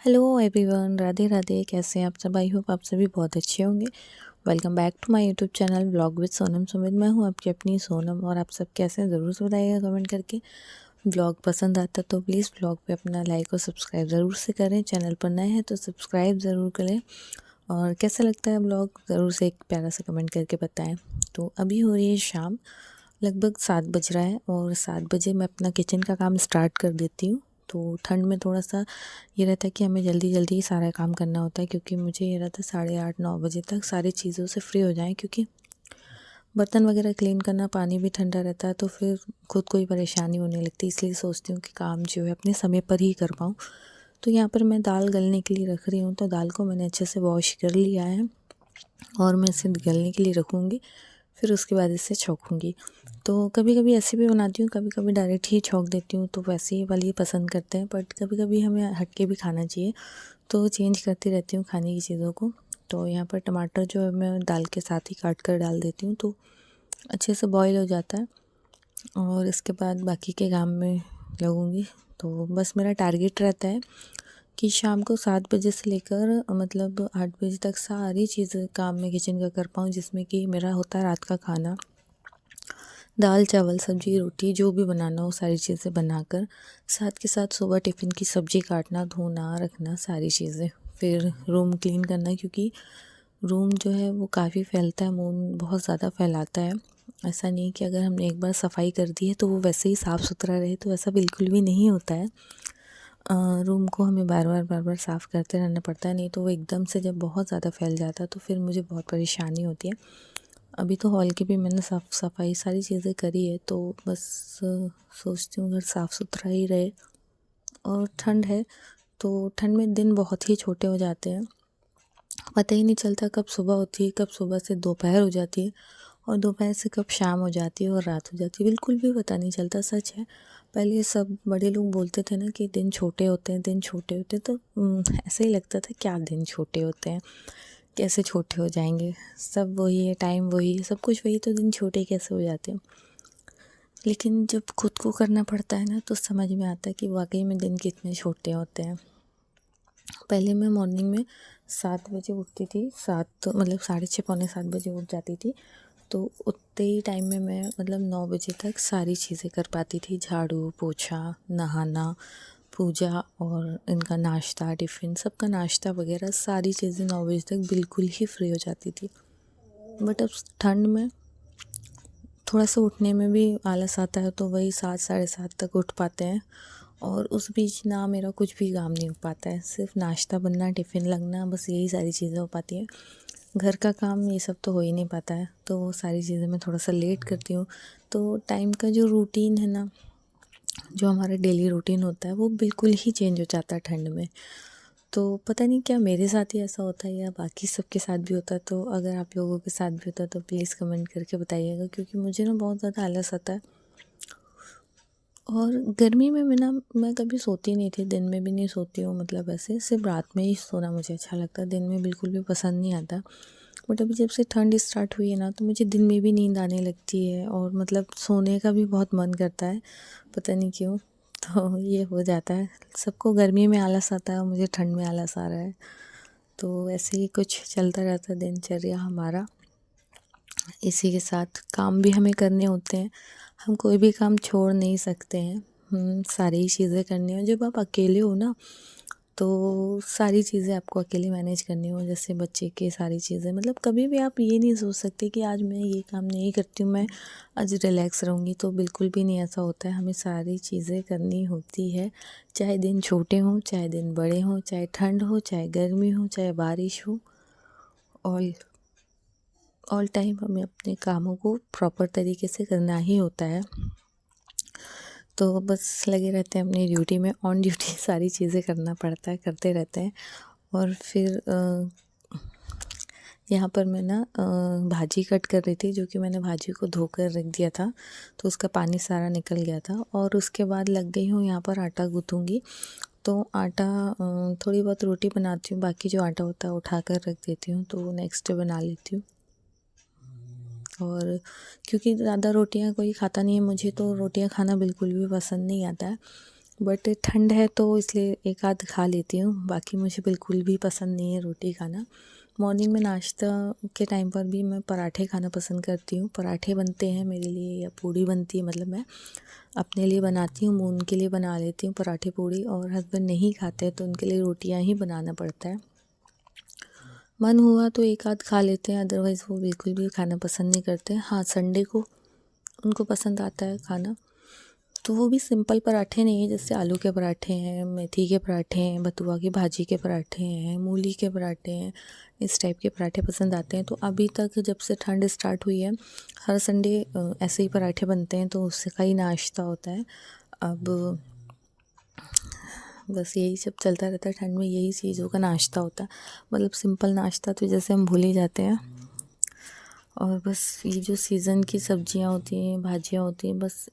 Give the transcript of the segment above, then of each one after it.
Hello everyone, Radhe Radhe. कैसे हैं आप सब? आई होप आप सभी बहुत अच्छे होंगे। Welcome back to my YouTube channel vlog with Sonam Sumit. मैं हूं आपकी अपनी सोनम और आप सब कैसे हैं ज़रूर से बताइएगा कमेंट करके। व्लॉग पसंद आता तो प्लीज़ व्लॉग पे अपना लाइक और सब्सक्राइब ज़रूर से करें। चैनल पर नए हैं तो सब्सक्राइब ज़रूर करें और कैसा लगता है व्लॉग ज़रूर से एक प्यारा सा कमेंट करके बताएँ। तो अभी हो रही है शाम, लगभग 7 बज रहा है और 7 बजे मैं अपना किचन का काम स्टार्ट कर देती हूँ। तो ठंड में थोड़ा-सा ये रहता है कि हमें जल्दी-जल्दी सारा काम करना होता है, क्योंकि मुझे ये रहता है 8:30-9 बजे तक सारी चीज़ों से फ्री हो जाएँ, क्योंकि बर्तन वगैरह क्लीन करना, पानी भी ठंडा रहता है तो फिर खुद को ही परेशानी होने लगती है। इसलिए सोचती हूँ कि काम जो है अपने समय पर ही कर पाऊँ। तो यहाँ पर मैं दाल गलने के लिए रख रही हूँ, तो दाल को मैंने अच्छे से वॉश कर लिया है और मैं इसे गलने के लिए रखूँगी। फिर उसके बाद इसे छौंकूँगी। तो कभी-कभी ऐसे भी बनाती हूँ, कभी-कभी डायरेक्ट ही छौंक देती हूँ, तो वैसी वाली पसंद करते हैं। बट कभी-कभी हमें हट के भी खाना चाहिए, तो चेंज करती रहती हूँ खाने की चीज़ों को। तो यहाँ पर टमाटर जो है मैं दाल के साथ ही काट कर डाल देती हूँ, तो अच्छे से बॉईल हो जाता है और इसके बाद बाकी के काम में लगूँगी। तो बस मेरा टारगेट रहता है कि शाम को 7 बजे से लेकर मतलब 8 बजे तक सारी चीज़ें काम मैं किचन का कर पाऊँ, जिसमें कि मेरा होता है रात का खाना, दाल चावल सब्जी रोटी जो भी बनाना हो सारी चीज़ें बनाकर, साथ के साथ सुबह टिफ़िन की सब्जी काटना, धोना, रखना सारी चीज़ें। फिर रूम क्लीन करना, क्योंकि रूम जो है वो काफ़ी फैलता है, मून बहुत ज़्यादा फैलाता है। ऐसा नहीं कि अगर हमने एक बार सफाई कर दी है तो वो वैसे ही साफ़ सुथरा रहे, तो ऐसा बिल्कुल भी नहीं होता है। रूम को हमें बार बार साफ़ करते रहना पड़ता है, नहीं तो वो एकदम से जब बहुत ज़्यादा फैल जाता है तो फिर मुझे बहुत परेशानी होती है। अभी तो हॉल की भी मैंने साफ़ सफाई सारी चीज़ें करी है, तो बस सोचती हूँ घर साफ़ सुथरा ही रहे। और ठंड है तो ठंड में दिन बहुत ही छोटे हो जाते हैं, पता ही नहीं चलता कब सुबह होती है, कब सुबह से दोपहर हो जाती है और दोपहर से कब शाम हो जाती है और रात हो जाती है, बिल्कुल भी पता नहीं चलता। सच है, पहले सब बड़े लोग बोलते थे ना कि दिन छोटे होते हैं, दिन छोटे होते हैं, तो ऐसे ही लगता था क्या दिन छोटे होते हैं, कैसे छोटे हो जाएंगे, सब वही है, टाइम वही है, सब कुछ वही, तो दिन छोटे कैसे हो जाते हैं। लेकिन जब खुद को करना पड़ता है ना तो समझ में आता है कि वाकई में दिन कितने छोटे होते हैं। पहले मैं मॉर्निंग में 7 बजे उठती थी, 7 मतलब 6:30 पौने 7 बजे उठ जाती थी। तो उतने ही टाइम में मैं मतलब 9 बजे तक सारी चीज़ें कर पाती थी, झाड़ू पोछा, नहाना, पूजा और इनका नाश्ता, टिफ़िन, सबका नाश्ता वगैरह सारी चीज़ें 9 बजे तक बिल्कुल ही फ्री हो जाती थी। बट अब ठंड में थोड़ा सा उठने में भी आलस आता है, तो वही 7 साढ़े 7 तक उठ पाते हैं और उस बीच ना मेरा कुछ भी काम नहीं हो पाता है, सिर्फ नाश्ता बनना, टिफ़िन लगना, बस यही सारी चीज़ें हो पाती हैं। घर का काम ये सब तो हो ही नहीं पाता है, तो वो सारी चीज़ें मैं थोड़ा सा लेट करती हूँ। तो टाइम का जो रूटीन है ना, जो हमारा डेली रूटीन होता है वो बिल्कुल ही चेंज हो जाता है ठंड में। तो पता नहीं क्या मेरे साथ ही ऐसा होता है या बाकी सबके साथ भी होता है, तो अगर आप लोगों के साथ भी होता है तो प्लीज़ कमेंट करके बताइएगा, क्योंकि मुझे ना बहुत ज़्यादा आलस आता है। और गर्मी में मैं कभी सोती नहीं थी, दिन में भी नहीं सोती हूँ, मतलब ऐसे सिर्फ रात में ही सोना मुझे अच्छा लगता है, दिन में बिल्कुल भी पसंद नहीं आता। बट अभी जब से ठंड स्टार्ट हुई है ना तो मुझे दिन में भी नींद आने लगती है और मतलब सोने का भी बहुत मन करता है, पता नहीं क्यों। तो ये हो जाता है, सबको गर्मी में आलस आता है और मुझे ठंड में आलस आ रहा है। तो ऐसे ही कुछ चलता रहता है दिनचर्या हमारा। इसी के साथ काम भी हमें करने होते हैं, हम कोई भी काम छोड़ नहीं सकते हैं। सारी ही चीज़ें करनी हो, जब आप अकेले हो ना तो सारी चीज़ें आपको अकेले मैनेज करनी हो, जैसे बच्चे के सारी चीज़ें, मतलब कभी भी आप ये नहीं सोच सकते कि आज मैं ये काम नहीं करती हूँ, मैं आज रिलैक्स रहूँगी, तो बिल्कुल भी नहीं ऐसा होता है। हमें सारी चीज़ें करनी होती है, चाहे दिन छोटे हों, चाहे दिन बड़े हों, चाहे ठंड हो, चाहे गर्मी हो, चाहे बारिश हो, ऑल ऑल टाइम हमें अपने कामों को प्रॉपर तरीके से करना ही होता है। तो बस लगे रहते हैं अपनी ड्यूटी में, ऑन ड्यूटी सारी चीज़ें करना पड़ता है, करते रहते हैं। और फिर यहाँ पर मैं ना भाजी कट कर रही थी, जो कि मैंने भाजी को धोकर रख दिया था, तो उसका पानी सारा निकल गया था। और उसके बाद लग गई हूँ यहाँ पर आटा गूँथूँगी। तो आटा थोड़ी बहुत रोटी बनाती हूँ, बाकी जो आटा होता है उठा कर रख देती हूँ, तो नेक्स्ट डे बना लेती हूँ। और क्योंकि ज़्यादा रोटियां कोई खाता नहीं है, मुझे तो रोटियां खाना बिल्कुल भी पसंद नहीं आता है, बट ठंड है तो इसलिए एक आध खा लेती हूँ, बाकी मुझे बिल्कुल भी पसंद नहीं है रोटी खाना। मॉर्निंग में नाश्ता के टाइम पर भी मैं पराठे खाना पसंद करती हूँ। पराठे बनते हैं मेरे लिए या पूड़ी बनती है, मतलब मैं अपने लिए बनाती हूँ, उनके लिए बना लेती हूँ पराठे पूड़ी। और हस्बैंड नहीं खाते तो उनके लिए रोटियाँ ही बनाना पड़ता है। मन हुआ तो एक आध खा लेते हैं, अदरवाइज़ वो बिल्कुल भी खाना पसंद नहीं करते। हाँ, संडे को उनको पसंद आता है खाना, तो वो भी सिंपल पराठे नहीं है, जैसे आलू के पराठे हैं, मेथी के पराठे हैं, बथुआ की भाजी के पराठे हैं, मूली के पराठे हैं, इस टाइप के पराठे पसंद आते हैं। तो अभी तक जब से ठंड स्टार्ट हुई है हर संडे ऐसे ही पराठे बनते हैं, तो उससे का ही नाश्ता होता है। अब बस यही सब चलता रहता है ठंड में, यही चीज़ों का नाश्ता होता है। मतलब सिंपल नाश्ता तो जैसे हम भूल ही जाते हैं। और बस ये जो सीज़न की सब्जियां होती हैं, भाजियाँ होती हैं, बस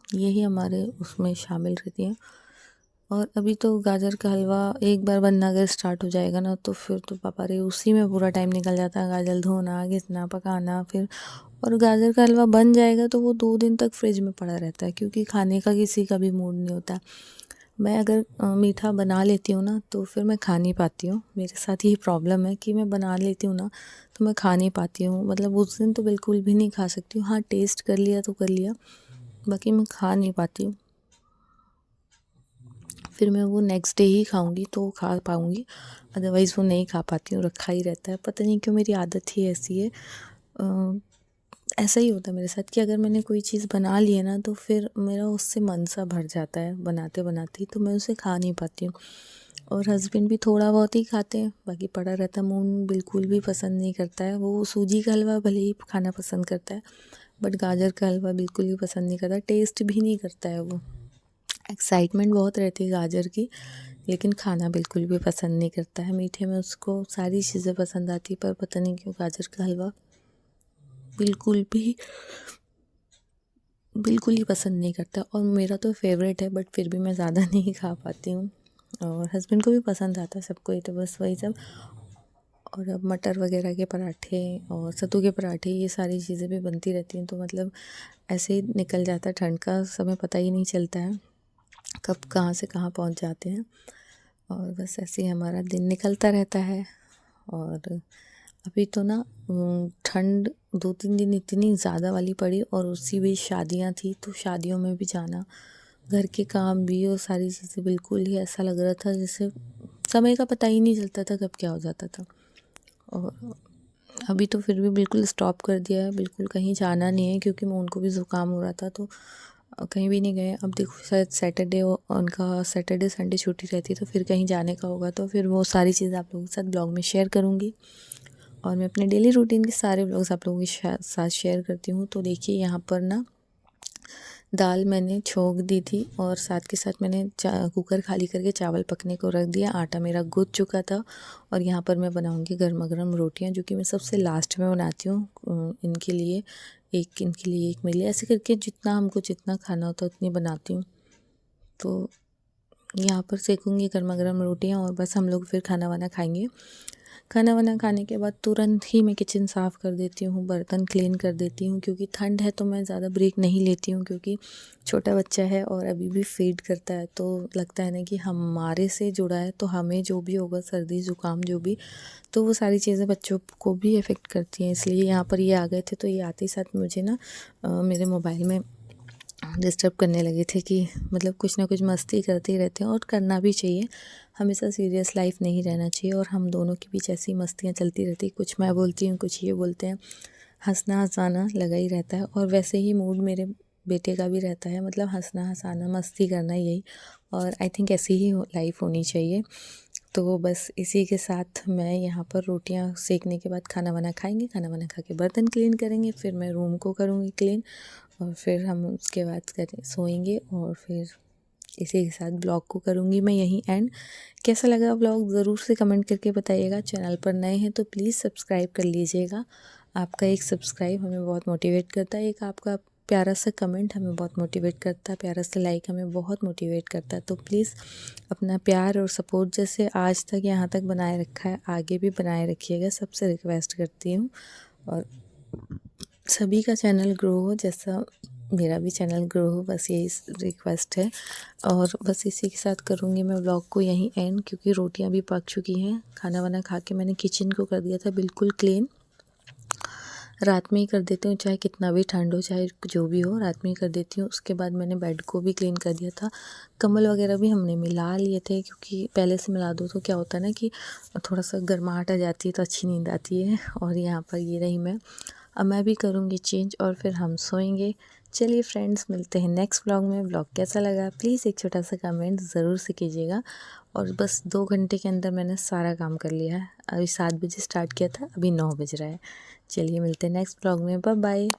यही हमारे उसमें शामिल रहती हैं। और अभी तो गाजर का हलवा एक बार बनना अगर स्टार्ट हो जाएगा ना, तो फिर तो पापा रे उसी में पूरा टाइम निकल जाता है। गाजर धोना, घिसना, पकाना फिर, और गाजर का हलवा बन जाएगा तो वो 2 दिन तक फ्रिज में पड़ा रहता है, क्योंकि खाने का किसी का भी मूड नहीं होता। मैं अगर मीठा बना लेती हूँ ना, तो फिर मैं खा नहीं पाती हूँ। मेरे साथ यही प्रॉब्लम है कि मैं बना लेती हूँ ना, तो मैं खा नहीं पाती हूँ। मतलब उस दिन तो बिल्कुल भी नहीं खा सकती हूँ। हाँ, टेस्ट कर लिया तो कर लिया, बाकी मैं खा नहीं पाती हूँ। फिर मैं वो नेक्स्ट डे ही खाऊंगी तो खा पाऊंगी, अदरवाइज़ वो नहीं खा पाती हूँ, रखा ही रहता है। पता नहीं क्यों मेरी आदत ही ऐसी है। ऐसा ही होता है मेरे साथ कि अगर मैंने कोई चीज़ बना ली है ना, तो फिर मेरा उससे मन सा भर जाता है बनाते बनाते ही, तो मैं उसे खा नहीं पाती हूँ। और हस्बैंड भी थोड़ा बहुत ही खाते हैं, बाकी पड़ा रहता है। मून बिल्कुल भी पसंद नहीं करता है, वो सूजी का हलवा भले ही खाना पसंद करता है, बट गाजर का हलवा बिल्कुल भी पसंद नहीं करता, टेस्ट भी नहीं करता है वो। एक्साइटमेंट बहुत रहती है गाजर की, लेकिन खाना बिल्कुल भी पसंद नहीं करता है। मीठे में उसको सारी चीज़ें पसंद आती, पर पता नहीं क्यों गाजर का हलवा बिल्कुल ही पसंद नहीं करता। और मेरा तो फेवरेट है, बट फिर भी मैं ज़्यादा नहीं खा पाती हूँ। और हस्बैंड को भी पसंद आता है, सबको ही, तो बस वही सब। और अब मटर वगैरह के पराठे और सत्तू के पराठे, ये सारी चीज़ें भी बनती रहती हैं, तो मतलब ऐसे ही निकल जाता है। ठंड का समय पता ही नहीं चलता है कब कहाँ से कहाँ पहुँच जाते हैं। और बस ऐसे ही हमारा दिन निकलता रहता है। और अभी तो ना ठंड 2-3 दिन इतनी ज़्यादा वाली पड़ी, और उसी बीच शादियाँ थी, तो शादियों में भी जाना, घर के काम भी, और सारी चीज़ें, बिल्कुल ही ऐसा लग रहा था जैसे समय का पता ही नहीं चलता था कब क्या हो जाता था। और अभी तो फिर भी बिल्कुल स्टॉप कर दिया है, बिल्कुल कहीं जाना नहीं है, क्योंकि मैं उनको भी ज़ुकाम हो रहा था, तो कहीं भी नहीं गए। अब देखो शायद सैटरडे, उनका सैटरडे संडे छुट्टी रहती है, तो फिर कहीं जाने का होगा, तो फिर वो सारी चीज़ें आप लोगों के साथ ब्लॉग में शेयर करूँगी। और मैं अपने डेली रूटीन के सारे ब्लॉग्स आप लोगों के साथ शेयर करती हूँ। तो देखिए यहाँ पर ना दाल मैंने छोंक दी थी, और साथ के साथ मैंने कुकर खाली करके चावल पकने को रख दिया। आटा मेरा गूँथ चुका था, और यहाँ पर मैं बनाऊँगी गर्मा गर्म रोटियाँ, जो कि मैं सबसे लास्ट में बनाती हूँ। इनके लिए एक मेरे लिए, ऐसे करके जितना हमको जितना खाना होता है उतनी बनाती हूँ। तो यहाँ पर सेकूँगी गर्मा गर्म रोटियाँ, और बस हम लोग फिर खाना वाना खाएंगे। खाना वाना खाने के बाद तुरंत ही मैं किचन साफ़ कर देती हूँ, बर्तन क्लीन कर देती हूँ, क्योंकि ठंड है तो मैं ज़्यादा ब्रेक नहीं लेती हूँ, क्योंकि छोटा बच्चा है और अभी भी फीड करता है, तो लगता है ना कि हमारे से जुड़ा है, तो हमें जो भी होगा, सर्दी ज़ुकाम जो भी, तो वो सारी चीज़ें बच्चों को भी अफेक्ट करती हैं। इसलिए यहाँ पर ये आ गए थे, तो ये आते ही साथ मुझे ना मेरे मोबाइल में डिस्टर्ब करने लगे थे कि मतलब कुछ ना कुछ मस्ती करते ही रहते हैं, और करना भी चाहिए। हमेशा सीरियस लाइफ नहीं रहना चाहिए, और हम दोनों के बीच ऐसी मस्तियाँ चलती रहती हैं, कुछ मैं बोलती हूँ, कुछ ये बोलते हैं, हंसना हंसाना लगा ही रहता है। और वैसे ही मूड मेरे बेटे का भी रहता है, मतलब हंसना हंसाना मस्ती करना, यही। और आई थिंक ऐसी ही लाइफ होनी चाहिए। तो बस इसी के साथ मैं यहाँ पर रोटियाँ सेकने के बाद खाना वाना खाएंगे, खाना वाना खा के बर्तन क्लीन करेंगे, फिर मैं रूम को करूँगी क्लीन, और फिर हम उसके बाद सोएंगे, और फिर इसी के साथ ब्लॉग को करूँगी मैं यहीं एंड। कैसा लगा ब्लॉग ज़रूर से कमेंट करके बताइएगा। चैनल पर नए हैं तो प्लीज़ सब्सक्राइब कर लीजिएगा। आपका एक सब्सक्राइब हमें बहुत मोटिवेट करता है, एक आपका प्यारा सा कमेंट हमें बहुत मोटिवेट करता है, प्यारा सा लाइक हमें बहुत मोटिवेट करता है। तो प्लीज़ अपना प्यार और सपोर्ट जैसे आज तक यहाँ तक बनाए रखा है, आगे भी बनाए रखिएगा, सबसे रिक्वेस्ट करती हूँ। और सभी का चैनल ग्रो हो, जैसा मेरा भी चैनल ग्रो हो, बस यही रिक्वेस्ट है। और बस इसी के साथ करूँगी मैं व्लॉग को यहीं एंड, क्योंकि रोटियां भी पक चुकी हैं। खाना वाना खा के मैंने किचन को कर दिया था बिल्कुल क्लीन। रात में ही कर देती हूँ, चाहे कितना भी ठंड हो, चाहे जो भी हो, रात में ही कर देती हूँ। उसके बाद मैंने बेड को भी क्लीन कर दिया था। कम्बल वगैरह भी हमने मिला लिए थे, क्योंकि पहले से मिला दो तो क्या होता है ना कि थोड़ा सा गर्माहट आ जाती है, तो अच्छी नींद आती है। और यहाँ पर ये रही मैं। अब मैं भी करूँगी चेंज और फिर हम सोएंगे। चलिए फ्रेंड्स, मिलते हैं नेक्स्ट व्लॉग में। व्लॉग कैसा लगा प्लीज़ एक छोटा सा कमेंट ज़रूर से कीजिएगा। और बस 2 घंटे के अंदर मैंने सारा काम कर लिया है। अभी 7 बजे स्टार्ट किया था, अभी 9 बज रहा है। चलिए मिलते हैं नेक्स्ट व्लॉग में। Bye bye.